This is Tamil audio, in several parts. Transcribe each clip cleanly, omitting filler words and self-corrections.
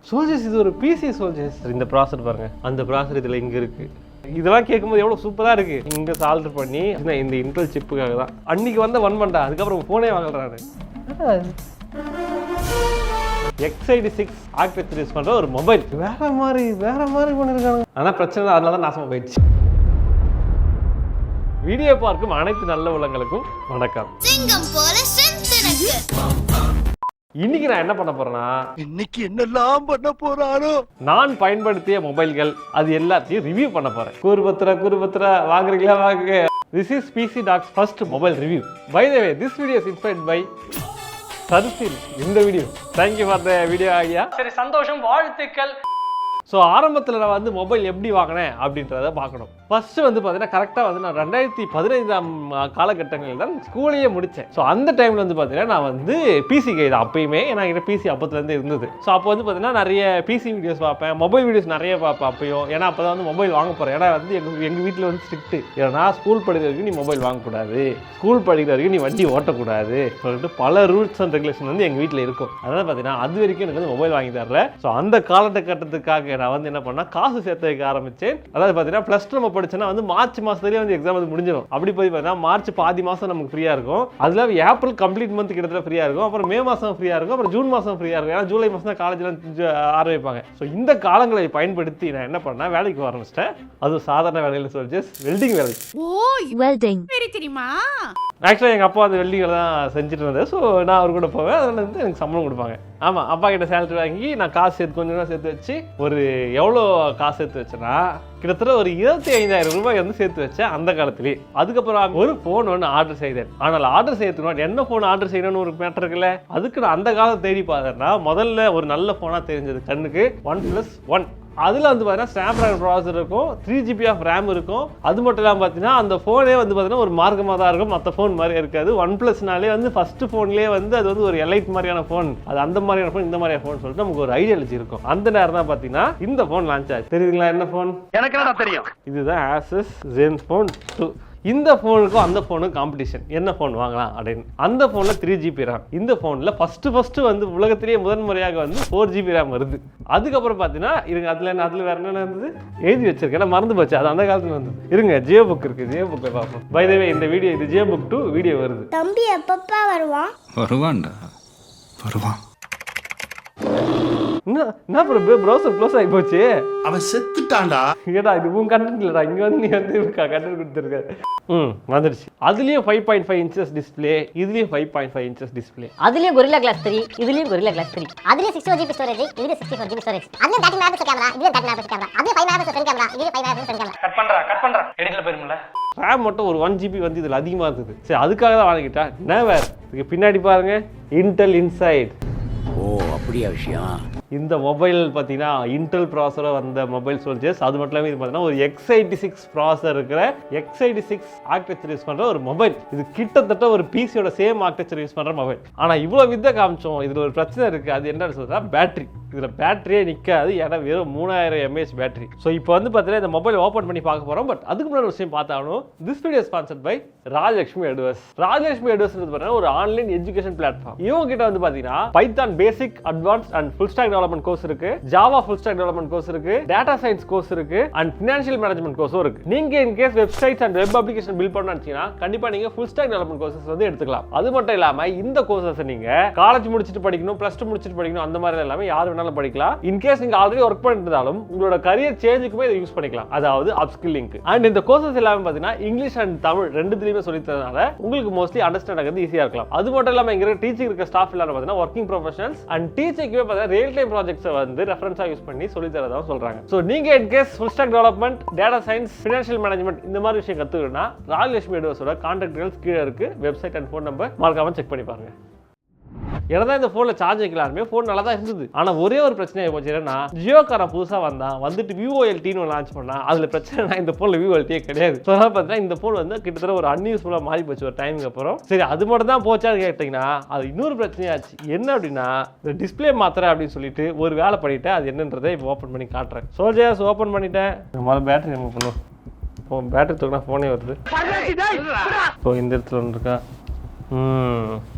சோல்ஜர்ஸ் இது ஒரு பிசி சோல்ஜர்ஸ். இந்த ப்ராசர் பாருங்க, அந்த ப்ராசர் இதில் இங்கே இருக்குது. இதெல்லாம் கேட்கும்போது எவ்வளோ சூப்பராக இருக்குது. இங்கே சால்டர் பண்ணி இந்த இன்டெல் சிப்புக்காக தான் அன்றைக்கி வந்த 1 மண்டா. அதுக்கப்புறம் ஃபோனே வாங்கலான்னு x86 ஆர்கிடெக்சர் யூஸ் பண்ணுற ஒரு மொபைல் வேற மாதிரி பண்ணியிருக்காங்க. ஆனால் பிரச்சனை அதனால தான் நாசமாக போயிடுச்சு. வீடியோ பார்க்கும் அனைத்து நல்ல உள்ளங்களுக்கும் வணக்கம். இன்னைக்கு நான் என்ன பண்ண போறேன்னா, இன்னைக்கு என்னெல்லாம் பண்ண போறாரோ, நான் பயன்படுத்திய மொபைல்கள் அது எல்லாத்தையும் ரிவ்யூ பண்ண போறேன். குருபத்ரா வாங்குறீங்களா? வாங்குங்க. This is PC Doc's first mobile review. By the way, this video is inspired by சர்சில். இந்த video thank you for the video ஐயா. சரி, சந்தோஷம், வாழ்த்துக்கள். ஸோ ஆரம்பத்தில் நான் வந்து மொபைல் எப்படி வாங்கினேன் அப்படின்றத பார்க்கணும். ஃபர்ஸ்ட் வந்து பார்த்தீங்கன்னா கரெக்டாக வந்து நான் 2015 காலகட்டங்களில் தான் ஸ்கூலையே முடித்தேன். ஸோ அந்த டைமில் வந்து பார்த்தீங்கன்னா நான் வந்து பிசி கை தான் அப்பயுமே. ஏன்னா பிசி அப்பத்துலேருந்து இருந்தது. ஸோ அப்போ வந்து பார்த்தீங்கன்னா நிறைய பிசி வீடியோஸ் பார்ப்பேன், மொபைல் வீடியோஸ் நிறைய பார்ப்பேன் அப்பயும். ஏன்னா அப்போ தான் வந்து மொபைல் வாங்க போகிறேன். ஏன்னா வந்து எங்கள் வீட்டில் வந்து ஸ்ட்ரிக்ட்டு. ஏன்னா ஸ்கூல் படிக்கிற வரைக்கும் நீ மொபைல் வாங்கக்கூடாது, ஸ்கூல் படிக்கிற வரைக்கும் நீ வண்டி ஓட்டக்கூடாது சொல்லிட்டு பல ரூல்ஸ் அண்ட் ரெகுலேஷன் வந்து எங்கள் வீட்டில் இருக்கும். அதனால் பார்த்தீங்கன்னா அது வரைக்கும் எனக்கு வந்து மொபைல் வாங்கி தரல. ஸோ அந்த காலகட்டத்துக்காக நான் வந்து என்ன பண்ணா, காசு சேர்த்து வைக்க ஆரம்பிச்சேன். அதாவது பார்த்தீங்கன்னா ப்ளஸ் டூ நம்ம படிச்சோன்னா வந்து மார்ச் மாதத்துலேயே வந்து எக்ஸாம் வந்து முடிஞ்சிடும். அப்படி போய் பார்த்தீங்கன்னா மார்ச் பாதி மாதம் நமக்கு ஃப்ரீயாக இருக்கும். அதில் ஏப்ரல் கம்ப்ளீட் மந்த் கிட்டத்தட்ட ஃப்ரீயாக இருக்கும். அப்புறம் மே மாதம் ஃப்ரீயாக இருக்கும். அப்புறம் ஜூன் மாதம் ஃப்ரீயாக இருக்கும். ஏன்னா ஜூலை மாதம் தான் காலேஜில் ஆரம்பிப்பாங்க. ஸோ இந்த காலங்களை பயன்படுத்தி நான் என்ன பண்ணேன், வேலைக்கு ஆரம்பிச்சிட்டேன். அதுவும் சாதாரண வேலையில் சொல்லி வெல்டிங் வேலை. தெரியுமா? ஆக்சுவலாக எங்கள் அப்பா அந்த வெல்டிங் தான் செஞ்சுட்டு இருந்தேன். ஸோ நான் அவர் கூட போவேன். அதில் வந்து எனக்கு சம்பளம் கொடுப்பாங்க. ஆமாம், அப்பா கிட்ட சேலரி வாங்கி நான் காசு சேர்த்து கொஞ்சம் சேர்த்து வச்சு ஒரு எவ்வளோ காசு சேர்த்து வச்சேன்னா கிட்டத்தட்ட ஒரு 25,000 ரூபாய் வந்து சேர்த்து வச்சேன் அந்த காலத்துலேயே. அதுக்கப்புறம் ஒரு ஃபோன் ஒன்று ஆர்டர் செய்தேன். ஆனால் ஆர்டர் செய்யறதுக்கு என்ன ஃபோன் ஆர்டர் செய்யணும்னு ஒரு மேட்டர் இருக்குல்ல, அதுக்கு நான் அந்த காலத்தை தேடி பார்த்தேன்னா முதல்ல ஒரு நல்ல ஃபோனாக தெரிஞ்சது கண்ணுக்கு OnePlus 1. அதில் வந்து பார்த்தீங்கன்னா ஸ்னாப்டிராகன் ப்ராசஸர் இருக்கும், 3GB ஆஃப் ரேம் இருக்கும். அது மட்டும் இல்லாமல் பார்த்தீங்கன்னா அந்த ஃபோனே வந்து பார்த்தீங்கன்னா ஒரு மார்க்கமாக தான் இருக்கும், மற்ற ஃபோன் மாதிரி இருக்காது. OnePlusனாலே வந்து ஃபஸ்ட்டு ஃபோன்லேயே வந்து அது வந்து ஒரு எலைட் மாதிரியான ஃபோன், அது அந்த மாதிரியான ஃபோன், இந்த மாதிரியான ஃபோன் சொல்லிட்டு நமக்கு ஒரு ஐடியாலஜி இருக்கும். அந்த நேரம் தான் பார்த்தீங்கன்னா இந்த ஃபோன் லான்ச் ஆச்சு. தெரியுதுங்களா என்ன ஃபோன்? எனக்கு என்ன தெரியும். இதுதான் Asus ZenFone 2. இந்த ஃபோனுக்கும் அந்த ஃபோனுக்கும் காம்படிஷன், என்ன ஃபோன் வாங்கலாம் அப்படின்னு. அந்த ஃபோனில் 3GB ரேம், இந்த ஃபோனில் ஃபஸ்ட்டு வந்து உலகத்திலேயே முதன்முறையாக வந்து 4GB ரேம் வருது. அதுக்கப்புறம் பார்த்தீங்கன்னா இருங்க, அதில் வேற என்ன இருந்தது எழுதி வச்சிருக்கேன், ஏன்னா மறந்து போச்சு. அது அந்த காலத்தில் வந்து இருங்க, ஜியோ புக் இருக்குது, ஜியோ புக்கை பார்ப்போம். பை த வே இந்த வீடியோ இது ஜியோ புக் 2 வீடியோ வருது. தம்பி எப்பப்பா வருவான்? வருவான். என்ன ப்ரௌசர் க்ளோஸ் ஆகி போச்சு. அவன் செத்துட்டான்டா. ஏடா இது உன் கண்டென்ட் இல்லடா, இங்க வந்து நீ வந்து கண்டென்ட் கொடுத்துருக்க. வந்துருச்சு. அதுலயும் 5.5 இன்ச்சஸ் டிஸ்பிளே, இதுலயும் 5.5 இன்ச்சஸ் டிஸ்பிளே. அதுலயும் Gorilla Glass 3, இதுலயும் Gorilla Glass 3. அதுலயும் 64GB ஸ்டோரேஜ், இதுலயும் 64GB ஸ்டோரேஜ். அதுலயும் 30 மெகாபிக்சல் கேமரா, இதுலயும் 30 மெகாபிக்சல் கேமரா. அதுலயும் 5 மெகாபிக்சல் ஃப்ரண்ட் கேமரா, இதுலயும் 5 மெகாபிக்சல் ஃப்ரண்ட் கேமரா. கட் பண்றா எடிட்ல போயிரும்ல. ரேம் மட்டும் ஒரு 1GB வந்து இதில் அதிகமாக இருந்தது. சரி, அதுக்காக தான் வாங்கிட்டா. என்ன வேற இதுக்கு பின்னாடி பாருங்க, இன்டெல் இன்சைட். ஓ, அப்படியா விஷயம். இந்த மொபைல் பார்த்தீங்கன்னா இன்டெல் ப்ராசஸர் வந்த மொபைல் சோல்ஜர்ஸ். அது மட்டும் இல்லாமல் இது பார்த்தீங்கன்னா ஒரு x86 ப்ராசஸர் இருக்கிற x86 ஆர்கிடெக்சர் யூஸ் பண்ணுற ஒரு மொபைல். இது கிட்டத்தட்ட ஒரு பிசியோட சேம் ஆர்கிடெக்சர் யூஸ் பண்ணுற மொபைல். ஆனால் இவ்வளோ வித்தை காமிச்சோம். இதில் ஒரு பிரச்சனை இருக்குது. அது என்னன்னு சொல்றா, பேட்டரி. இதில் பேட்டரியே நிற்காது, ஏன்னா வெறும் 3000 mAh பேட்டரி. ஸோ இப்போ வந்து பார்த்தீங்கன்னா இந்த மொபைல் ஓப்பன் பண்ணி பார்க்க போகிறோம். பட் அதுக்கு முன்னாடி ஒரு விஷயம் பார்த்தாலும், this video sponsored by Rajalakshmi எட்வர்ஸ். ராஜலட்சுமி எட்வர்ஸ் பார்த்தீங்கன்னா ஒரு ஆன்லைன் எஜுகேஷன் பிளாட்ஃபார்ம். இவங்க கிட்ட வந்து பார்த்தீங்கன்னா Python basic, advance and full stack development course இருக்கு, Java full stack development course இருக்கு, டேட்டா சயின்ஸ் கோர்ஸ் இருக்கு, அண்ட் ஃபினான்ஷியல் மேனேஜ்மெண்ட் கோர்ஸும் இருக்கு. நீங்க in case websites and web application build பண்ணணும்னு நினைச்சீங்கன்னா கண்டிப்பா நீங்க ஃபுல் ஸ்டாக் டெவலப்மெண்ட் கோர்சஸ் வந்து எடுத்துக்கலாம். அது மட்டும் இல்லாம இந்த கோர்சஸ் நீங்க காலேஜ் முடிச்சிட்டு படிக்கணும், பிளஸ் டூ முடிச்சிட்டு படிக்கணும், அந்த மாதிரி எல்லாமே யார் வேணாலும் படிக்கலாம். இன் கேஸ் நீங்க ஆல்ரெடி ஒர்க் பண்ணிட்டு இருந்தாலும் உங்களோட கரியர் சேஞ்சுக்குமே இதை யூஸ் பண்ணிக்கலாம், அதாவது அப்ஸ்கில்லிங். அண்ட் இந்த கோர்சஸ் எல்லாமே பாத்தீங்கன்னா இங்கிலீஷ் அண்ட் தமிழ் ரெண்டுத்துலயுமே சொல்லி தரனால உங்களுக்கு மோஸ்ட்லி அண்டர்ஸ்டாண்ட் ஆகிறது ஈஸியா இருக்கலாம். அது மட்டும் இல்லாம இங்க டீச்சிங் இருக்க ஸ்டாஃப் எல்லாரும் பாத்தீங்கன்னா ஒர்க்கிங் ப்ரொஃபஷனல்ஸ் அண்ட் டீச்சிங்மே பாத்தீங்கன்னா ரியல் டைம் ப்ராஜெக்ட்ஸ் வந்து ரெஃபரன்ஸா யூஸ் பண்ணி சொல்லி தரதா சொல்றாங்க. சோ நீங்க in case full stack development, data science, financial management இந்த மாதிரி விஷயம் கத்துக்கணும்னா ராஜலட்சுமி எட்வர்ஸோட கான்டாக்ட் டீடைல்ஸ் கீழே இருக்கு, வெப்சைட் அண்ட் ஃபோன் நம்பர் மறக்காம செக் பண்ணி பாருங்க. ஏன்னா இந்த ஃபோனில் சார்ஜ் வைக்கலாமே, ஃபோன் நல்லா தான் இருந்தது. ஆனால் ஒரே ஒரு பிரச்சனை போச்சு. என்னன்னா ஜியோக்காரன் புதுசாக வந்துட்டு VoLTன்னு லான்ச் பண்ணா. அதில் பிரச்சனை இந்த ஃபோனில் VoLTயே கிடையாது. ஸோ அதனால் பார்த்தீங்கன்னா இந்த ஃபோன் வந்து கிட்டத்தட்ட ஒரு அன்யூஸ்ஃபுல்லாக மாறி போச்சு ஒரு டைமுக்கு அப்புறம். சரி, அது மட்டும் தான் போச்சான்னு கேட்டிங்கன்னா அது இன்னொரு பிரச்சனையாச்சு. என்ன அப்படின்னா இந்த டிஸ்பிளே மாத்திரை அப்படின்னு சொல்லிட்டு ஒரு வேலை பண்ணிட்டேன். அது என்னன்றதை இப்போ ஓப்பன் பண்ணி காட்டுறேன். சோல்ஜர்ஸ் ஓப்பன் பண்ணிட்டேன். முதல்ல பேட்டரி ரிமூவ் பண்ணுவோம். இப்போ பேட்டரி தூக்கினா ஃபோனே வருது. இப்போ இந்த இடத்துல ஒன்று இருக்கா,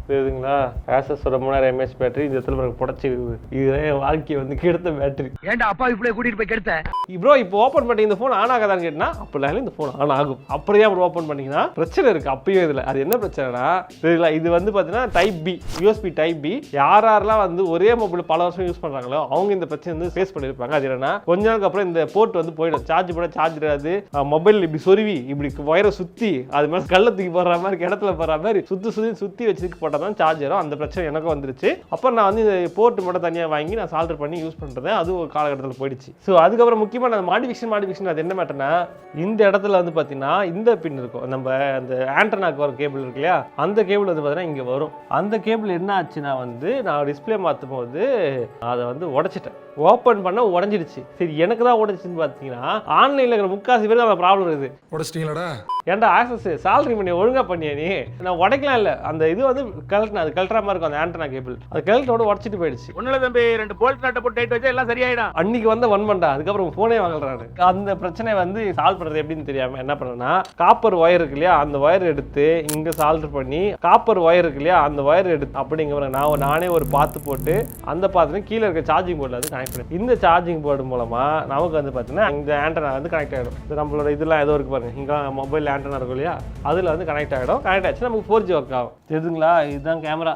தெரியுதுங்களா? ஆசஸோட 3000 mAh பேட்டரி இந்த இடத்துல எனக்கு புடச்சிருக்குது. இதுதான் என் வாழ்க்கையை வந்து கெடுத்த பேட்டரி. ஏன்டா அப்பா இப்படியே கூட்டிட்டு போய் கெடுத்த? ப்ரோ இப்போ ஓப்பன் பண்ணி இந்த ஃபோன் ஆன் ஆகாதான்னு கேட்டா அப்படிலாம் இந்த ஃபோன் ஆன் ஆகும். அப்படியே அப்புறம் ஓப்பன் பண்ணிங்கன்னா பிரச்சனை இருக்குது அப்பயும் இதில். அது என்ன பிரச்சனைனா தெரியல, இது வந்து பார்த்தீங்கன்னா type B, USB type B. யாரெல்லாம் வந்து ஒரே மொபைல் பல வருஷம் யூஸ் பண்ணுறாங்களோ அவங்க இந்த பிரச்சனை வந்து ஃபேஸ் பண்ணியிருப்பாங்க. அது என்னன்னா கொஞ்ச நாளுக்கு அப்புறம் இந்த போர்ட் வந்து போயிடும், சார்ஜ் போட சார்ஜ் இருக்காது, மொபைல் இப்படி சொருவி இப்படி வயரை சுற்றி அது மாதிரி கல்ல தூக்கி போடுற மாதிரி இடத்துல போடுற மாதிரி சுற்றி வச்சுட்டு போட்டால் தான் சார்ஜ் வரும். அந்த பிரச்சனை எனக்கும் வந்துருச்சு. அப்புறம் நான் வந்து இந்த போர்ட் மட்டும் தனியாக வாங்கி நான் சால்டர் பண்ணி யூஸ் பண்ணுறேன். அது ஒரு காலகட்டத்தில் போயிடுச்சு. ஸோ அதுக்கப்புறம் முக்கியமாக நான் மாடிஃபிகேஷன் அது என்ன மேட்டர்னா, இந்த இடத்துல வந்து பார்த்தீங்கன்னா இந்த பின் இருக்கும், நம்ம அந்த ஆண்டனாக்கு வர கேபிள் இருக்கு இல்லையா, அந்த கேபிள் வந்து பார்த்தீங்கன்னா இங்கே வரும். அந்த கேபிள் என்ன ஆச்சுன்னா வந்து நான் டிஸ்பிளே மாற்றும் போது அதை வந்து உடைச்சிட்டேன். ஓப்பன் பண்ண உடஞ்சிடுச்சு. சரி எனக்கு தான் உடஞ்சிச்சுன்னு பார்த்தீங்கன்னா ஆன்லைனில் இருக்கிற முக்காசி பேருக்கு அந்த ப்ராப்ளம் இருக்குது. உடச்சிட்டீங்களாடா? ஏன்டா ஆக்சஸ் சாலரி பண்ணி ஒழுங்காக பண்ணியா நீ? நான் உடைக்கலாம் இல்லை, அந்த இது வந்து கழட்டினா அது கழட்டுற மாதிரி இருக்கும் அந்த ஆண்டனா கேபிள். அது கழட்டோட உடச்சிட்டு போயிடுச்சு. ஒன்னுல தம்பி 2 போல்ட் நட்டை போட்டு டைட் வச்சா எல்லாம் சரியாயிடும். அன்னைக்கு வந்து ஒன் பண்ணா, அதுக்கப்புறம் ஃபோனே வாங்கறாரு. அந்த பிரச்சனை வந்து சால்வ் பண்ணுறது எப்படின்னு தெரியாமல் என்ன பண்ணேன்னா, காப்பர் ஒயர் இருக்கு இல்லையா, அந்த ஒயர் எடுத்து இங்கே சால்டர் பண்ணி, காப்பர் ஒயர் இருக்கு இல்லையா அந்த ஒயர் எடுத்து அப்படிங்கிற நானே ஒரு பாத்து போட்டு அந்த பாத்துல கீழே இருக்க சார்ஜிங் போர்டில் வந்து கனெக்ட் பண்ணி, இந்த சார்ஜிங் போர்டு மூலமா நமக்கு வந்து பார்த்தீங்கன்னா இந்த ஆண்டனா வந்து கனெக்ட் ஆகிடும். நம்மளோட இதெல்லாம் ஏதோ இருக்கு பாருங்க, இங்கே மொபைல் ஆண்டனா இருக்கும் இல்லையா, அதில் வந்து கனெக்ட் ஆகிடும். கனெக்ட் ஆச்சு நமக்கு 4G ஒர்க் ஆகும். தெரியுதுங்களா? இதுதான் கேமரா.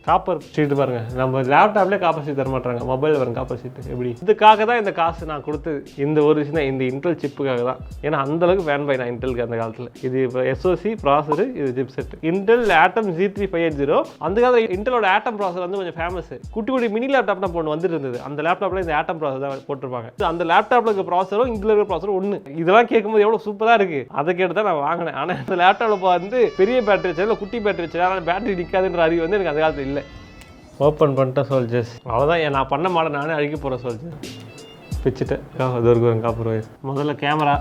காப்பர் ஷீட்டு பாருங்க, நம்ம லேப்டாப்லேயே காப்பர் ஷீட் தர மாட்டாங்க, மொபைல் பாருங்க காப்பர் ஷீட் எப்படி. இதுக்காக தான் இந்த காசு நான் கொடுத்து இந்த ஒரு விஷயம் தான், இந்த இன்டெல் சிப்புக்காக தான். ஏன்னா அந்த அளவுக்கு வேன் பை நான் இன்டெலுக்கு அந்த காலத்தில். இது இப்போ எஸ்ஓசி ப்ராசர், இது ஜிப் செட். இன்டெல் ஆட்டம் G3580. அந்த காலத்தில் இன்டெலோட ஆட்டம் ப்ராசர் வந்து கொஞ்சம் ஃபேமஸ். குட்டி குட்டி மினி லேப்டாப் தான் ஒன்று வந்துட்டு இருந்தது. அந்த லேப்டாப்ல இந்த ஆட்டம் ப்ராசர் தான் போட்டிருப்பாங்க. அந்த லேப்டாப்ல இருக்க ப்ராசரும் இதில் இருக்கிற ப்ராசரும் ஒன்று. இதெல்லாம் கேட்கும்போது எவ்வளோ சூப்பராக இருக்கு. அதை கேட்டு தான் நான் வாங்கினேன். ஆனால் இந்த லேப்டாப்ல வந்து பெரிய பேட்டரி வச்சு இல்லை குட்டி பேட்டரி வச்சு, ஆனால் பேட்டரி நிற்காதுன்ற அறிவு வந்து எனக்கு அந்த காலத்தில் இல்லை. ஓப்பன் பண்ணிட்டேன் சோல்ஜர்ஸ், அவ்வளோதான். நான் பண்ண மாட்டேன், நானே அழிக்க போகிறேன் சோல்ஜர். பிச்சுட்டேன். அது ஒரு காப்பர் ஒயர். முதல்ல கேமரா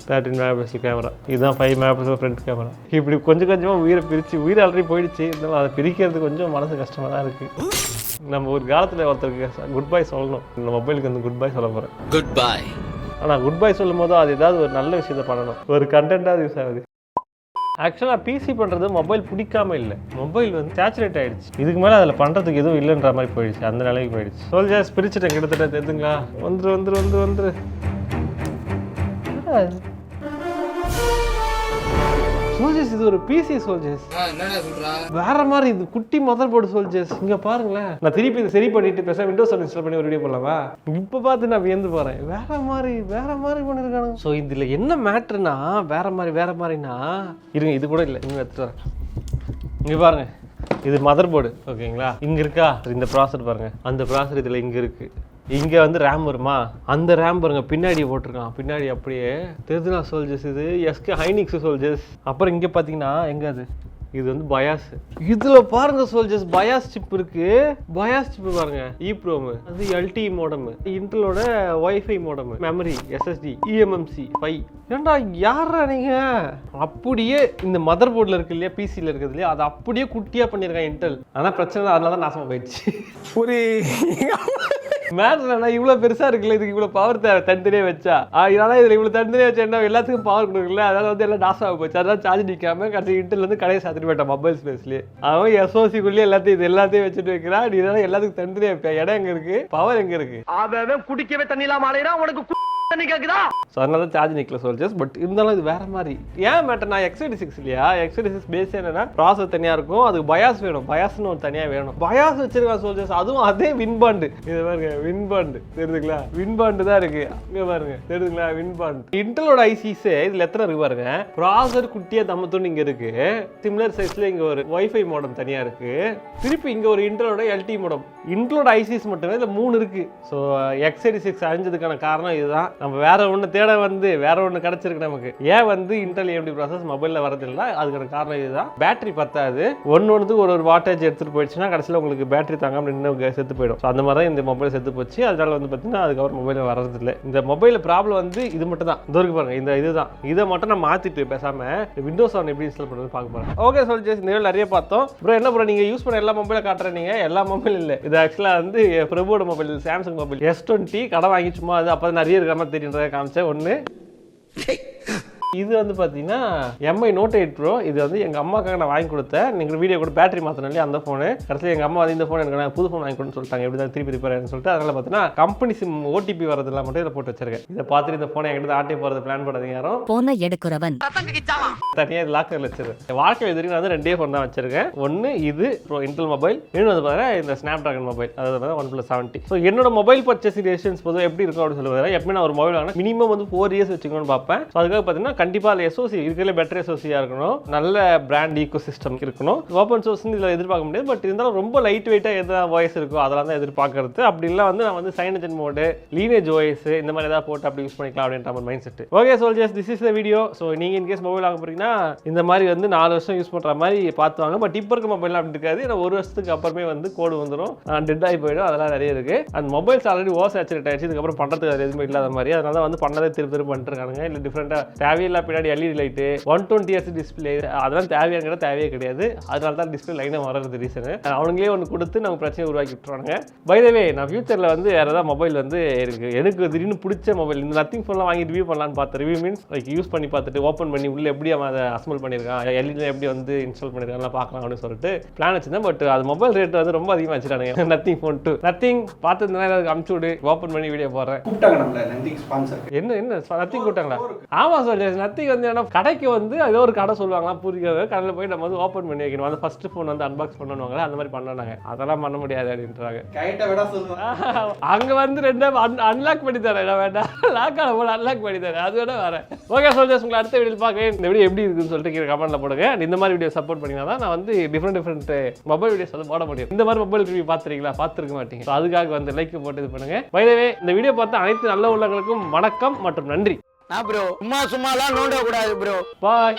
13 MP கேமரா, இதுதான் 5 MP ஃப்ரண்ட் கேமரா. இப்படி கொஞ்சம் கொஞ்சமாக உயிரை பிரித்து, உயிர் ஆல்ரெடி போயிடுச்சு, இருந்தாலும் அதை பிரிக்கிறது கொஞ்சம் மனசு கஷ்டமாக தான் இருக்குது. நம்ம ஒரு காலத்தில் ஒருத்தருக்கு குட் பை சொல்லணும், இந்த மொபைலுக்கு வந்து குட் பை சொல்ல போகிறேன். Good bye. ஆனால் குட் பை சொல்லும் போது அது ஏதாவது ஒரு நல்ல விஷயத்தை பண்ணணும், ஒரு கண்டென்ட்டாக யூஸ் ஆகுது. ஆக்சுவலாக பிசி பண்ணுறது மொபைல் பிடிக்காம இல்லை, மொபைல் வந்து சேச்சுரேட் ஆகிடுச்சு. இதுக்கு மேலே அதில் பண்ணுறதுக்கு எதுவும் இல்லைன்ற மாதிரி போயிடுச்சு, அந்த நிலைக்கு போயிடுச்சு. சோல்ஜர்ஸ் பிரிச்சுட்டேன் கிட்டத்தட்ட. தெரிஞ்சுங்களா? வந்துரு சோல்ஜர்ஸ், இது ஒரு பிசி சோல்ஜர்ஸ். வேற மாதிரி இது குட்டி மதர் போர்டு சோல்ஜர்ஸ். இங்க பாருங்களேன், நான் திருப்பி இதை சரி பண்ணிட்டு பேச விண்டோஸ் இன்ஸ்டால் பண்ணி ஒரு வீடியோ போடலாமா? இப்போ பார்த்து நான் வியந்து போறேன். வேற மாதிரி பண்ணிருக்காங்க. ஸோ இதுல என்ன மேட்ருனா, வேற மாதிரினா இருங்க, இது கூட இல்லை, இன்னும் எடுத்துட்டு வரேன். இங்க பாருங்க, இது மதர் போர்டு ஓகேங்களா. இங்க இருக்கா இந்த ப்ராசர் பாருங்க, அந்த ப்ராசர் இதுல இங்க இருக்கு. இங்கே வந்து ரேம் வருமா, அந்த ரேம் பாருங்க பின்னாடி போட்டிருக்கான், பின்னாடி அப்படியே தெரியுதுனா சோல்ஜர்ஸ். இது எஸ்கே ஹைனிக்ஸ் சோல்ஜர்ஸ். அப்புறம் இங்கே பார்த்தீங்கன்னா எங்க அது, இது வந்து பயாஸ். இதுல பாருங்க சோல்ஜர்ஸ், பயாஸ் சிப் இருக்கு. பயாஸ் சிப் பாருங்க, EEPROM, அது LTE மோடம், இன்டெலோட wifi modem, memory SSD, eMMC 5. ஏண்டா யாரா நீங்க? அப்படியே இந்த மதர் போர்டில் இருக்கு இல்லையா, பிசியில் இருக்குது இல்லையா, அதை அப்படியே குட்டியா பண்ணியிருக்காங்க இன்டெல். ஆனால் பிரச்சனை அதனால தான் நாசமா போயிடுச்சு. ஒரு மேட்ரு இவ்வளோ பெருசா இருக்குல்ல, இதுக்கு இவ்வளோ பவர் தேவை தனித்தனியாக வச்சா. இதனால இதில் இவ்வளோ தனித்தனியாக வச்சா என்ன எல்லாத்துக்கும் பவர் கொடுக்குல்ல, அதனால வந்து எல்லாம் நாசமாக போச்சு. அதெல்லாம் சார்ஜ் நிற்காம கடைசி இன்டெல் வந்து கடையை சாத்திட்டு போயிட்டான் மொபைல் ஸ்பேஸ்லேயே. அவன் எஸ்ஓசிக்குள்ளேயே எல்லாத்தையும் வச்சுட்டு வைக்கிறான். நீ இதெல்லாம் எல்லாத்துக்கும் தனித்தனியாக வைப்பேன். இடம் எங்கே இருக்கு, பவர் எங்கே இருக்கு? அவன் குடிக்கவே தண்ணி இல்லாம அலையிறான், உனக்கு தண்ணி கேக்குதா? ஸோ அதனால தான் சார்ஜ் நிற்கல சோல்ஜர்ஸ். பட் இருந்தாலும் இது வேற மாதிரி. ஏன் மேட்டர், நான் X86 இல்லையா, X86 பேஸ் என்னன்னா ப்ராசஸ் தனியாக இருக்கும், அதுக்கு பயாஸ் வேணும், பயாஸ்னு ஒரு தனியாக வேணும். பயாஸ் வச்சிருக்கான் சோல்ஜர்ஸ், அதுவும் அதே வின்பாண்டு. இது பாருங்க வின்பாண்டு, தெரியுதுங்களா? வின்பாண்டு தான் இருக்கு. இங்கே பாருங்க, தெரியுதுங்களா? வின்பாண்டு. இன்டெலோட ஐசிஸே இதில் எத்தனை இருக்கு பாருங்க. ப்ராசர் குட்டியாக தம்மத்தோன்னு இங்கே இருக்கு, சிமிலர் சைஸ்ல இங்கே ஒரு வைஃபை மோடம் தனியாக இருக்கு, திருப்பி இங்கே ஒரு இன்டெலோட LTE மோடம். இன்டெலோட ஐசிஸ் மட்டுமே இதில் 3 இருக்கு. ஸோ X86 அழிஞ்சதுக்கான காரணம் இதுதான். நம்ம வேற ஒன்று தேட வந்து வேற ஒன்று கிடைச்சிருக்கு நமக்கு. ஏன் வந்து இன்டெல் AMD ப்ராசஸ் மொபைலில் வரதில்லை, அதுக்கான காரணம் இதுதான். பேட்டரி பத்தாது, ஒன்றுக்கு ஒரு வாட்டேஜ் எடுத்துகிட்டு போயிடுச்சுன்னா கடைசியில் உங்களுக்கு பேட்டரி தாங்காமல் நின்று செத்து போயிடும். ஸோ அந்த மாதிரி தான் இந்த மொபைல் செத்து போச்சு. அதனால வந்து பார்த்தீங்கன்னா அதுக்கப்புறம் மொபைலில் வரதில்லை. இந்த மொபைல் ப்ராப்ளம் வந்து இது மட்டும் தான். இதற்கு பாருங்க, இந்த இதுதான். இதை மட்டும் நான் மாற்றிட்டு பேசாமல் விண்டோஸ் ஆன் எப்படி இன்ஸ்டால் பண்ணுறது பார்க்க போகிறேன். ஓகே சோல்ஜர்ஸ், இந்த நிறைய பார்த்தோம். ப்ரோ என்ன ப்ரோ நீங்கள் யூஸ் பண்ண எல்லா மொபைலை காட்டுறீங்க? எல்லா மொபைல் இல்லை, இது ஆக்சுவலாக வந்து பிரபுவோட மொபைல், சாம்சங் மொபைல் S20 கடை வாங்கி சும்மா அது அப்போ நிறைய இருக்கிற மாதிரி தெரியுன்றதை காமிச்சேன். ஒன்று இது வந்து பார்த்தீங்கன்னா MI Note 8 Pro. இது வந்து எங்கள் அம்மாக்காக நான் வாங்கி கொடுத்தேன். நீங்கள் வீடியோ கூட பேட்டரி மாற்றணும் இல்லையா, அந்த ஃபோனு. கடைசியில் எங்கள் அம்மா வந்து இந்த ஃபோன் எனக்கு புது ஃபோன் வாங்கி கொடுன்னு சொல்லிட்டாங்க. எப்படி தான் திருப்பி ரிப்பேர்னு சொல்லிட்டு அதனால் பார்த்தீங்கன்னா கம்பெனி சிம் OTP வரதெல்லாம் மட்டும் இதை போட்டு வச்சிருக்கேன். இதை பார்த்துட்டு இந்த ஃபோனை எங்கிட்ட ஆட்டே போகிறது பிளான் பண்ணாதீங்க யாரும். போன எடுக்கிறவன் தனியாக இது லாக்கரில் வச்சிருக்கேன். வாழ்க்கை எதிர்க்கு நான் வந்து 2 ஃபோன் தான் வச்சிருக்கேன். ஒன்று இது இன்டெல் மொபைல், இன்னொன்று வந்து பார்த்தீங்கன்னா இந்த ஸ்னாப்டிராகன் மொபைல், அதாவது OnePlus 70. ஸோ என்னோட மொபைல் பர்ச்சேசிங் டெசிஷன்ஸ் பொதுவாக எப்படி இருக்கும் அப்படின்னு சொல்லுவாங்க. எப்பவுமே நான் ஒரு மொபைல் வாங்கினா மினிமம் வந்து 4 இயர்ஸ் வச்சுக்கணும்னு பார்ப்பேன். ஸோ அதுக்காக பார்த்தீங்கன்னா கண்டிப்பாக அதில் SOC இருக்கிற பெட்டர் SOCயாக இருக்கணும், நல்ல பிராண்ட் ஈகோ சிஸ்டம் இருக்கணும். ஓப்பன் சோர்ஸ்னு இதில் எதிர்பார்க்க முடியாது. பட் இருந்தாலும் ரொம்ப லைட் வெயிட்டாக எதாவது வாய்ஸ் இருக்கோ அதெல்லாம் தான் எதிர்பார்க்கறது. அப்படிலாம் வந்து நான் வந்து சைனஜன் மோடு, லீனேஜ் OS இந்த மாதிரி ஏதாவது போட்டு அப்படி யூஸ் பண்ணிக்கலாம் அப்படின்ற ஒரு mind set. Okay soldiers, this is the video. So நீங்கள் இன்கேஸ் மொபைல் வாங்க போறீங்கன்னா இந்த மாதிரி வந்து 4 வருஷம் யூஸ் பண்ணுற மாதிரி பார்த்து வாங்க. பட் இப்போ இருக்க மொபைல் அப்படி இருக்காது. ஏன்னா 1 வருஷத்துக்கு அப்புறமே வந்து கோடு வந்துடும், டெட் ஆகி போயிடும். அதெல்லாம் நிறைய இருக்கு. அந்த மொபைல்ஸ் ஆல்ரெடி ஓவர் சேச்சுரேட் ஆயிடுச்சு. இதுக்கப்புறம் பண்ணுறதுக்கு அது எதுவுமே இல்லாத மாதிரி. அதனால தான் வந்து பண்ணதே திருப்பி பண்ணிட்டு இருக்காங்க. இல்லை டிஃப்ரெண்டாக தேவையில்லா பின்னாடி LED லைட்டு, 120 Hz டிஸ்பிளே, அதெல்லாம் தேவையான தேவையே கிடையாது. அதனால தான் டிஸ்பிளே லைனாக வர்றது ரீசன். அவங்களே ஒன்று கொடுத்து நம்ம பிரச்சனை உருவாக்கி விட்டுருவாங்க. பை த வே, நான் ஃபியூச்சரில் வந்து வேறு ஏதாவது மொபைல் வந்து எனக்கு திடீர்னு பிடிச்ச மொபைல் இந்த நத்திங் ஃபோன்லாம் வாங்கி ரிவ்யூ பண்ணலான்னு பார்த்தேன். ரிவ்யூ மீன்ஸ் லைக் யூஸ் பண்ணி பார்த்துட்டு ஓப்பன் பண்ணி உள்ளே எப்படி அவன் அதை அசம்பிள் பண்ணியிருக்கான், LED எப்படி வந்து இன்ஸ்டால் பண்ணியிருக்கான்லாம் பார்க்கலாம் அப்படின்னு சொல்லிட்டு பிளான் வச்சிருந்தேன். பட் அது மொபைல் ரேட் வந்து ரொம்ப அதிகமாக வச்சுட்டானுங்க. நத்திங் ஃபோன் 2 நத்திங் பார்த்துருந்தா ஏதாவது அமுச்சு விடு, ஓப்பன் பண்ணி வீடியோ போடுறேன். என்ன நத்திங் கூப்பிட்டாங்களா? ஆமாம் சொல்லி நத்திங் வந்து என்ன கடைக்கு வந்து ஏதோ ஒரு கடை சொல்லுவாங்களா புரியாது. கடையில் போய் நம்ம வந்து ஓப்பன் பண்ணி வைக்கணும். அந்த ஃபர்ஸ்ட் ஃபோன் வந்து அன்பாக்ஸ் பண்ணுவாங்க, அந்த மாதிரி பண்ணாங்க. அதெல்லாம் பண்ண முடியாது அப்படின்றாங்க. அங்கே வந்து 2 அன்லாக் பண்ணி தரேன். வேண்டாம் லாக் ஆன போல அன்லாக் பண்ணி தரேன். அது வேணா வரேன். ஓகே சோல்ஜர்ஸ், உங்களை அடுத்த வீடியோ பார்க்க இந்த வீடியோ எப்படி இருக்குன்னு சொல்லிட்டு கீழே கமெண்ட்ல போடுங்க. இந்த மாதிரி வீடியோ சப்போர்ட் பண்ணிங்கன்னா தான் நான் வந்து டிஃப்ரெண்ட் மொபைல் வீடியோஸ் வந்து போட முடியும். இந்த மாதிரி மொபைல் ரிவ்யூ பார்த்துருக்கீங்களா? பார்த்துருக்க மாட்டீங்க. ஸோ அதுக்காக வந்து லைக் போட்டு இது பண்ணுங்க. பை த வே, இந்த வீடியோ பார்த்த அனைத்து நல்ல உள்ளவங்களுக்கும் வணக்கம் மற்றும் நன்றி. ப்ரோ சும்மாலாம் நோண்ட கூடாது ப்ரோ. பாய்.